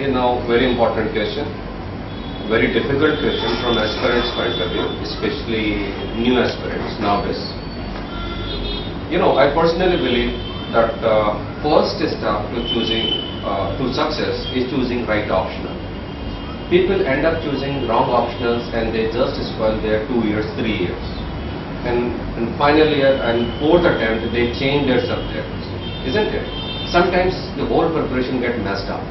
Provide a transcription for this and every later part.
Now, very important question, very difficult question from aspirants' point of view, especially new aspirants nowadays. I personally believe that first step to choosing to success is choosing right optional. People end up choosing wrong optionals and they just spoil their 2 years, 3 years. And final year and fourth attempt they change their subjects, isn't it? Sometimes the whole preparation gets messed up.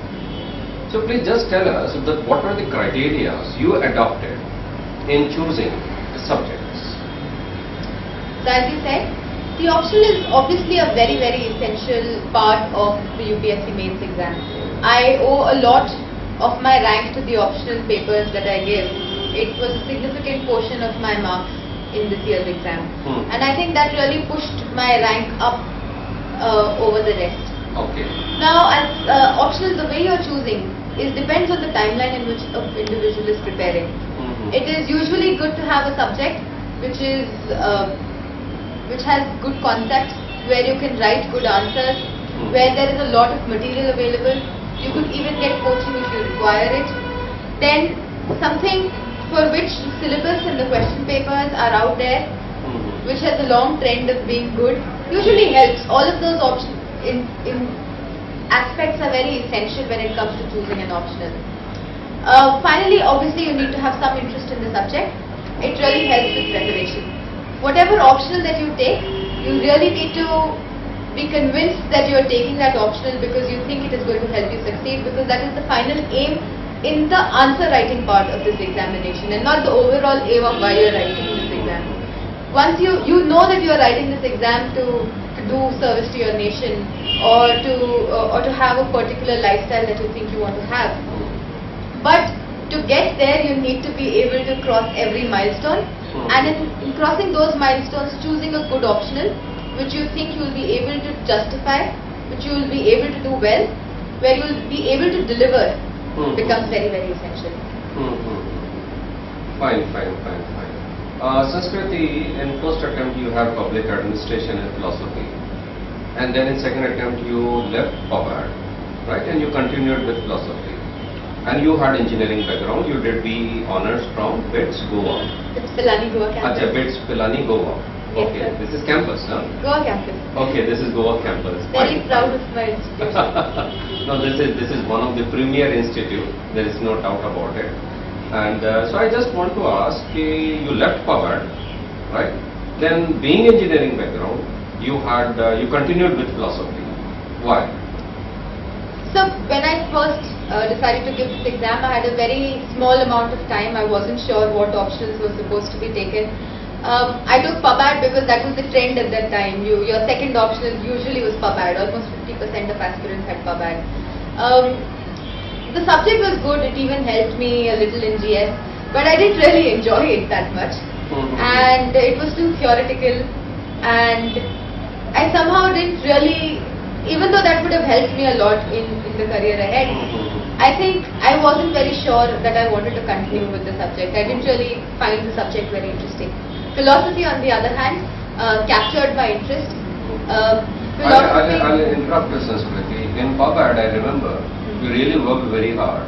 So please just tell us that what are the criteria you adopted in choosing the subjects. So as you said, the optional is obviously a very essential part of the UPSC mains exam. I owe a lot of my rank to the optional papers that I give. It was a significant portion of my marks in this year's exam. And I think that really pushed my rank up over the rest. Okay. Now as optional, the way you are choosing depends on the timeline in which an individual is preparing. It is usually good to have a subject which has good concept, where you can write good answers, where there is a lot of material available. You could even get coaching if you require it. Then something for which the syllabus and the question papers are out there, which has a long trend of being good, usually helps. All of those options in aspects are very essential when it comes to choosing an optional. Finally, obviously you need to have some interest in the subject. It really helps with preparation. Whatever optional that you take, you really need to be convinced that you are taking that optional because you think it is going to help you succeed, because that is the final aim in the answer writing part of this examination and not the overall aim of why you are writing this exam. Once you know that you are writing this exam to do service to your nation or to have a particular lifestyle that you think you want to have. But to get there, you need to be able to cross every milestone, and in crossing those milestones, choosing a good optional which you think you will be able to justify, which you will be able to do well, where you will be able to deliver, becomes very essential. Fine. Sanskriti, in first attempt you have public administration and philosophy, and then in second attempt you left PubAd, right, and you continued with philosophy, and you had engineering background. You did BE honors from BITS Goa. It's Pilani Goa campus. BITS Pilani Goa. Yes, okay, sir. This is campus, huh? Goa campus. Okay, this is Goa campus. Very proud of my institution. No, this is one of the premier institute. There is no doubt about it. And so I just want to ask, you left PubAd, right? Then being engineering background, you continued with philosophy. Why? So when I first decided to give this exam, I had a very small amount of time. I wasn't sure what options were supposed to be taken. I took PubAd because that was the trend at that time. Your second optional usually was PubAd. Almost 50% of aspirants had PubAd. The subject was good. It even helped me a little in GS, but I didn't really enjoy it that much, and it was too theoretical, and I somehow didn't really, even though that would have helped me a lot in the career ahead, I think I wasn't very sure that I wanted to continue with the subject. I didn't really find the subject very interesting. Philosophy, on the other hand, captured my interest. I'll interrupt you, Sanskriti. In PubAd, I remember you really worked very hard,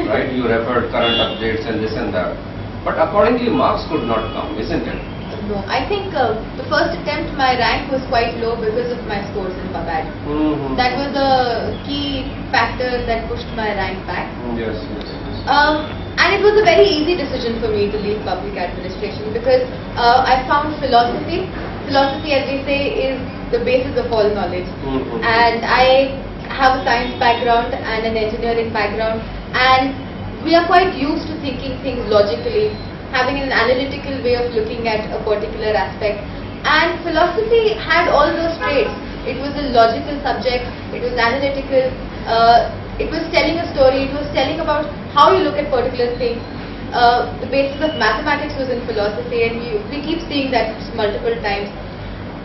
right? You referred current updates and this and that, but accordingly marks could not come, isn't it? No, I think the first attempt my rank was quite low because of my scores in PubAd. That was a key factor that pushed my rank back. Yes. And it was a very easy decision for me to leave public administration because I found philosophy, as we say, is the basis of all knowledge. And I have a science background and an engineering background, and we are quite used to thinking things logically, having an analytical way of looking at a particular aspect, and philosophy had all those traits. It was a logical subject, it was analytical, it was telling a story, it was telling about how you look at particular things. The basis of mathematics was in philosophy, and we keep seeing that multiple times.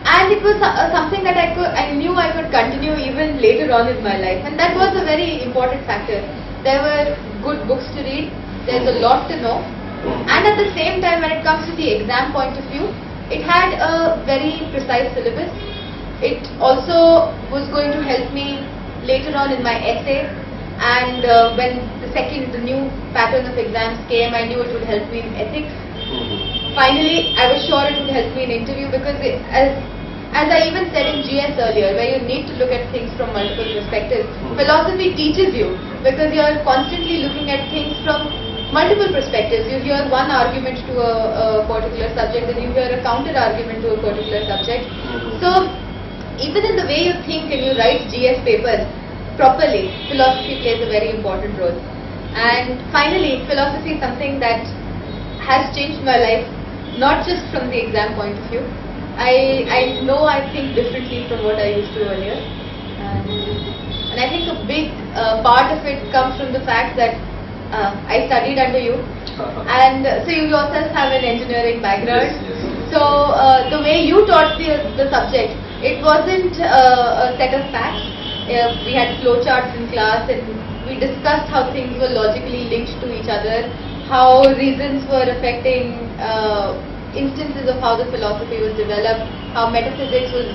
And it was something that I knew I could continue even later on in my life, and that was a very important factor. There were good books to read, there's a lot to know, and at the same time, when it comes to the exam point of view, it had a very precise syllabus. It also was going to help me later on in my essay And when the new pattern of exams came, I knew it would help me in ethics. Finally, I was sure it would help me in interview because as I even said in GS earlier, where you need to look at things from multiple perspectives, philosophy teaches you because you are constantly looking at things from multiple perspectives. You hear one argument to a particular subject, then you hear a counter argument to a particular subject. So, even in the way you think and you write GS papers properly, philosophy plays a very important role. And finally, philosophy is something that has changed my life, not just from the exam point of view. I know I think differently from what I used to earlier. And I think a big part of it comes from the fact that I studied under you. And so you yourself have an engineering background. Yes. So the way you taught the subject, it wasn't a set of facts. We had flowcharts in class and we discussed how things were logically linked to each other, how reasons were affecting instances of how the philosophy was developed, how metaphysics was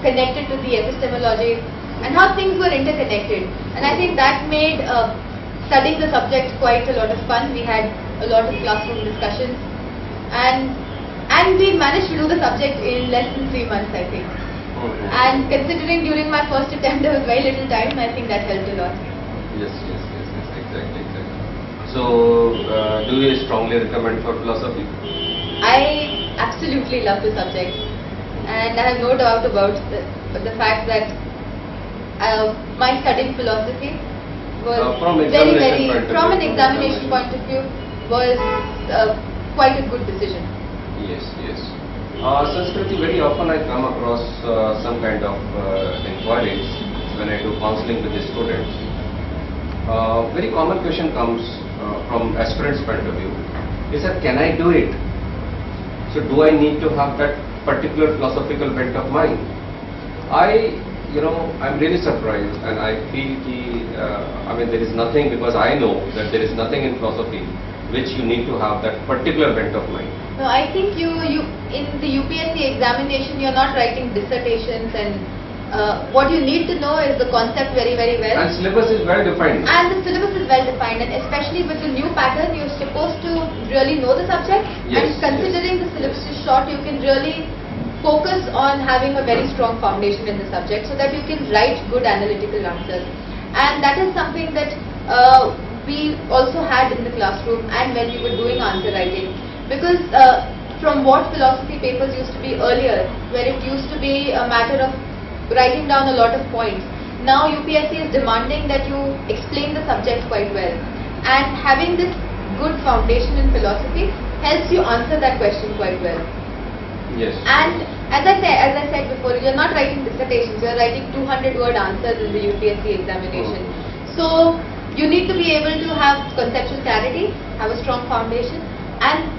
connected to the epistemology, and how things were interconnected. And I think that made studying the subject quite a lot of fun. We had a lot of classroom discussions, and we managed to do the subject in less than 3 months, I think. And considering during my first attempt there was very little time, I think that helped a lot. Yes, exactly. So, do you strongly recommend for philosophy? I absolutely love the subject, and I have no doubt about the fact that my studying philosophy was from an examination point of view was quite a good decision. Yes. Sanskriti, very often I come across some kind of inquiries when I do counseling with the students. Very common question comes from aspirants' point of view. Is that can I do it? So do I need to have that particular philosophical bent of mind? I'm really surprised, and I feel there is nothing, because I know that there is nothing in philosophy which you need to have that particular bent of mind. No, I think you in the UPSC examination you're not writing dissertations, and what you need to know is the concept very, very well. And syllabus is well defined. And the syllabus is well defined, and especially with the new pattern, you're supposed to really know the subject. Yes, and considering the syllabus is short, you can really focus on having a very strong foundation in the subject so that you can write good analytical answers. And that is something that we also had in the classroom and when we were doing answer writing. Because from what philosophy papers used to be earlier, where it used to be a matter of writing down a lot of points, now UPSC is demanding that you explain the subject quite well. And having this good foundation in philosophy helps you answer that question quite well. Yes. And as I said before, you're not writing dissertations, you're writing 200-word answers in the UPSC examination. So you need to be able to have conceptual clarity, have a strong foundation, and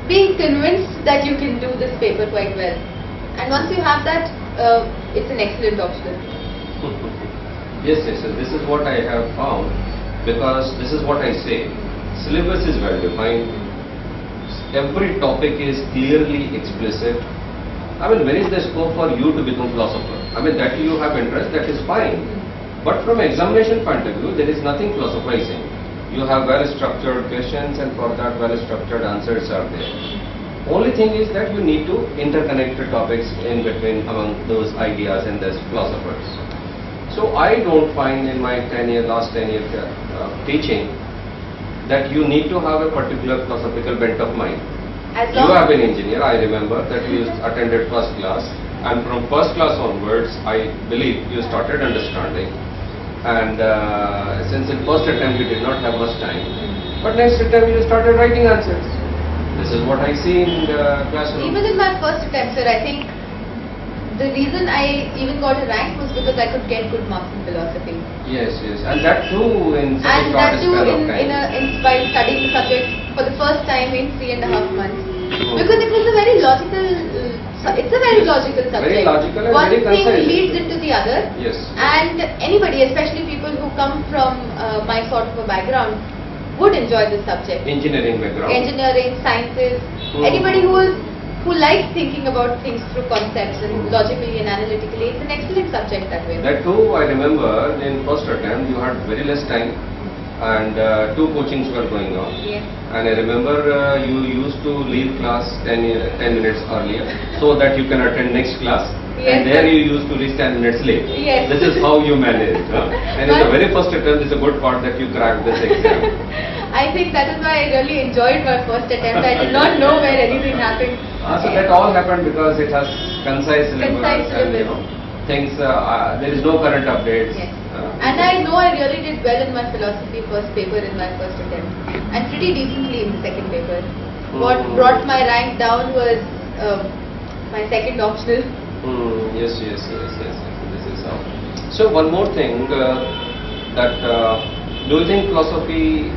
being convinced that you can do this paper quite well. And once you have that, it's an excellent option. Yes. This is what I have found, because this is what I say. Syllabus is well defined. Every topic is clearly explicit. Where is the scope for you to become philosopher? That you have interest, that is fine. But from examination point of view, there is nothing philosophizing. You have well-structured questions, and for that well-structured answers are there. Only thing is that you need to interconnect the topics in between among those ideas and those philosophers. So I don't find in my last 10 years teaching that you need to have a particular philosophical bent of mind. You have been engineer, I remember that you attended first class, and from first class onwards, I believe you started understanding. And since in first attempt you did not have much time, but next attempt you started writing answers. This is what I see in the classroom. Even in my first attempt, sir, I think the reason I even got a rank was because I could get good marks in philosophy. Yes, and that too in such a short span of time. While studying the subject for the first time in 3.5 months. Because it was a very logical, it's a very logical subject. Very logical and One very thing concise. leads into the other. Yes. And anybody, especially people who come from my sort of a background, would enjoy this subject. Engineering background. Engineering, sciences, anybody who is who likes thinking about things through concepts and logically and analytically, it's an excellent subject that way. That too, I remember in first attempt you had very less time and two coachings were going on. Yes. And I remember you used to leave class 10 minutes earlier so that you can attend next class. Yes. And there you used to reach 10 minutes late. Yes. This is how you managed. And in the very first attempt, it's a good part that you cracked this exam. I think that is why I really enjoyed my first attempt. I did not know where anything happened. So that all happened because it has concise syllabus and things, there is no current updates. Yes. And I know I really did well in my philosophy first paper in my first attempt and pretty decently in the second paper. What brought my rank down was my second optional. Yes. This is how. So one more thing, that do you think philosophy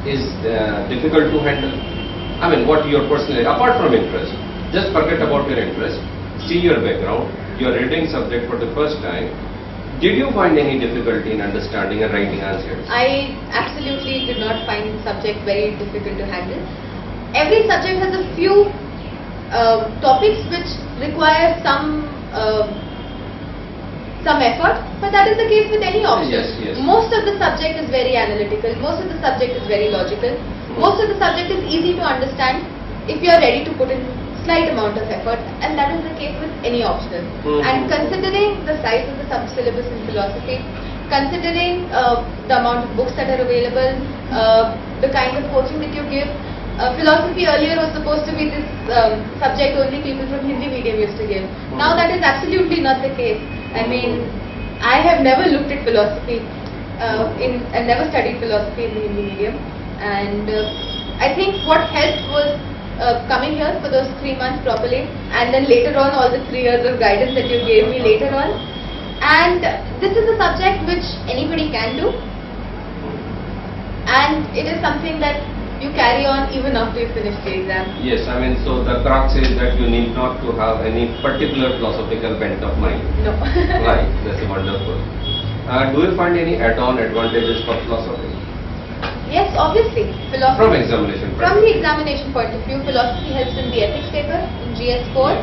is difficult to handle? I mean, what your personal, apart from interest, just forget about your interest, see your background, you are reading subject for the first time. Did you find any difficulty in understanding and writing answers? I absolutely did not find the subject very difficult to handle. Every subject has a few topics which require some effort, but that is the case with any option. Yes. Most of the subject is very analytical, most of the subject is very logical, most of the subject is easy to understand if you are ready to put in slight amount of effort, and that is the case with any optional. And considering the size of the sub-syllabus in philosophy, considering the amount of books that are available, the kind of coaching that you give, philosophy earlier was supposed to be this subject only people from Hindi medium used to give. Now that is absolutely not the case. I mean, I have never looked at philosophy and never studied philosophy in the Hindi medium, and I think what helped was coming here for those 3 months properly, and then later on all the 3 years of guidance that you gave me later on. And this is a subject which anybody can do, and it is something that you carry on even after you finish the exam. Yes, I mean, so the crux is that you need not to have any particular philosophical bent of mind. No. Right, that's wonderful. Do you find any add-on advantages for philosophy? Yes, obviously. Philosophy. From examination point From of the view. examination point of view, philosophy helps in the ethics paper, in GS4.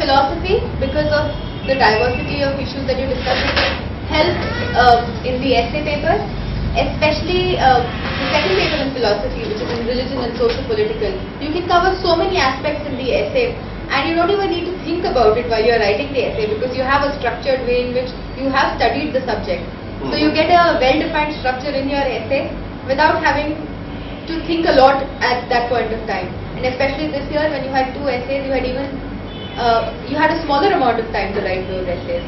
Philosophy, because of the diversity of issues that you discuss, helps in the essay paper, especially the second paper in philosophy, which is in religion and socio-political. You can cover so many aspects in the essay, and you don't even need to think about it while you are writing the essay, because you have a structured way in which you have studied the subject. So you get a well-defined structure in your essay without having to think a lot at that point of time. And especially this year, when you had 2 essays, you had a smaller amount of time to write those essays.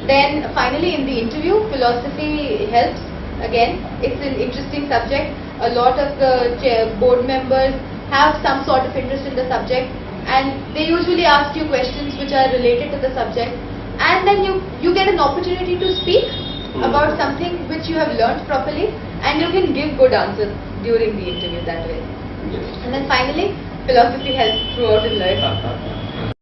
Then finally in the interview, philosophy helps. Again, it's an interesting subject. A lot of the board members have some sort of interest in the subject, and they usually ask you questions which are related to the subject, and then you get an opportunity to speak about something which you have learnt properly, and you can give good answers during the interview that way. Yes. And then finally, philosophy helps throughout in life.